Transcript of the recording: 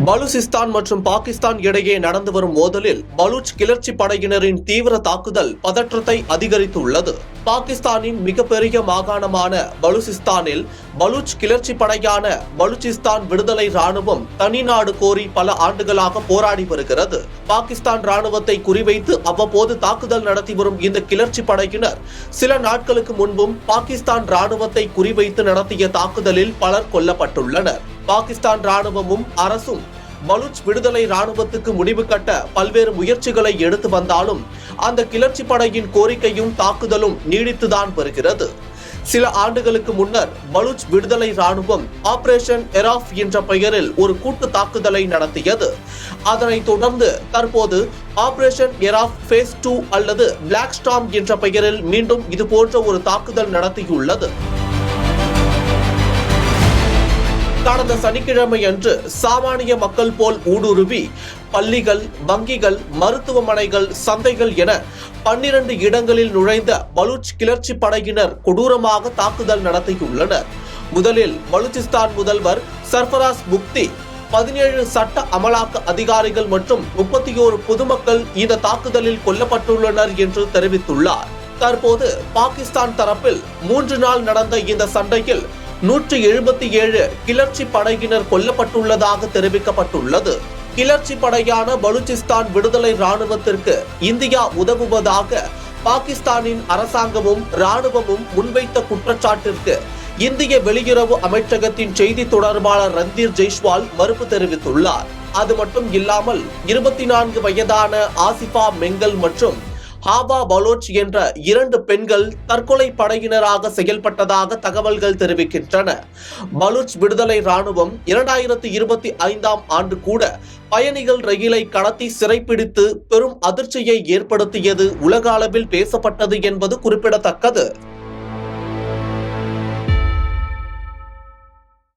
பலூசிஸ்தான் மற்றும் பாகிஸ்தான் இடையே நடந்து வரும் மோதலில் பலூச் கிளர்ச்சி படையினரின் தீவிர தாக்குதல் பதற்றத்தை அதிகரித்துள்ளது. பாகிஸ்தானின் மிகப்பெரிய மாகாணமான பலூசிஸ்தானில் பலூச் கிளர்ச்சி படையான பலூச்சிஸ்தான் விடுதலை ராணுவம் தனிநாடு கோரி பல ஆண்டுகளாக போராடி வருகிறது. பாகிஸ்தான் ராணுவத்தை குறிவைத்து அவ்வப்போது தாக்குதல் நடத்தி வரும் இந்த கிளர்ச்சி படையினர் சில நாட்களுக்கு முன்பும் பாகிஸ்தான் ராணுவத்தை குறிவைத்து நடத்திய தாக்குதலில் பலர் கொல்லப்பட்டுள்ளனர். பாகிஸ்தான் ராணுவமும் அரசும் பலூச் விடுதலை ராணுவத்துக்கு முடிவு கட்ட பல்வேறு முயற்சிகளை எடுத்து வந்தாலும் அந்த கிளர்ச்சி படையின் கோரிக்கையும் தாக்குதலும் நீடித்துதான் வருகிறது. சில ஆண்டுகளுக்கு முன்னர் பலூச் விடுதலை ராணுவம் ஆபரேஷன் எராஃப் என்ற பெயரில் ஒரு கூட்டு தாக்குதலை நடத்தியது. அதனைத் தொடர்ந்து தற்போது ஆபரேஷன் எராஃப் ஃபேஸ் 2 அல்லது பிளாக் ஸ்டார்ம் என்ற பெயரில் மீண்டும் இதுபோன்ற ஒரு தாக்குதல் நடத்தியுள்ளது. கடந்த சனிக்கிழமை அன்று சாமானிய மக்கள் போல் ஊடுருவி பள்ளிகள், வங்கிகள், மருத்துவமனைகள், சந்தைகள் என 12 இடங்களில் நுழைந்த பலூச் கிளர்ச்சி படையினர் கொடூரமாக தாக்குதல் நடத்தியுள்ளனர். முதலில் பலூச்சிஸ்தான் முதல்வர் சர்ஃபராஸ் புக்தி 17 சட்ட அமலாக்க அதிகாரிகள் மற்றும் 31 பொதுமக்கள் இந்த தாக்குதலில் கொல்லப்பட்டுள்ளனர் என்று தெரிவித்துள்ளார். தற்போது பாகிஸ்தான் தரப்பில் 3 நாள் நடந்த இந்த சண்டையில் 177 கிளர்ச்சி படையினர் கொல்லப்பட்டுள்ளதாக தெரிவிக்கப்பட்டுள்ளது. கிளர்ச்சி படையான பலூச்சிஸ்தான் விடுதலை ராணுவத்திற்கு இந்தியா உதவுவதாக பாகிஸ்தானின் அரசாங்கமும் ராணுவமும் முன்வைத்த குற்றச்சாட்டிற்கு இந்திய வெளியுறவு அமைச்சகத்தின் செய்தி தொடர்பாளர் ரந்தீர் ஜெய்ஸ்வால் மறுப்பு தெரிவித்துள்ளார். அது மட்டும் இல்லாமல் 24 வயதான ஆசிஃபா மெங்கல் மற்றும் ஹாபா பலோச் என்ற 2 பெண்கள் தற்கொலை படையினராக செயல்பட்டதாக தகவல்கள் தெரிவிக்கின்றன. பலூச் விடுதலை ராணுவம் 2025ஆம் ஆண்டு கூட பயணிகள் ரயிலை கடத்தி சிறைப்பிடித்து பெரும் அதிர்ச்சியை ஏற்படுத்தியது உலக அளவில் பேசப்பட்டது என்பது குறிப்பிடத்தக்கது.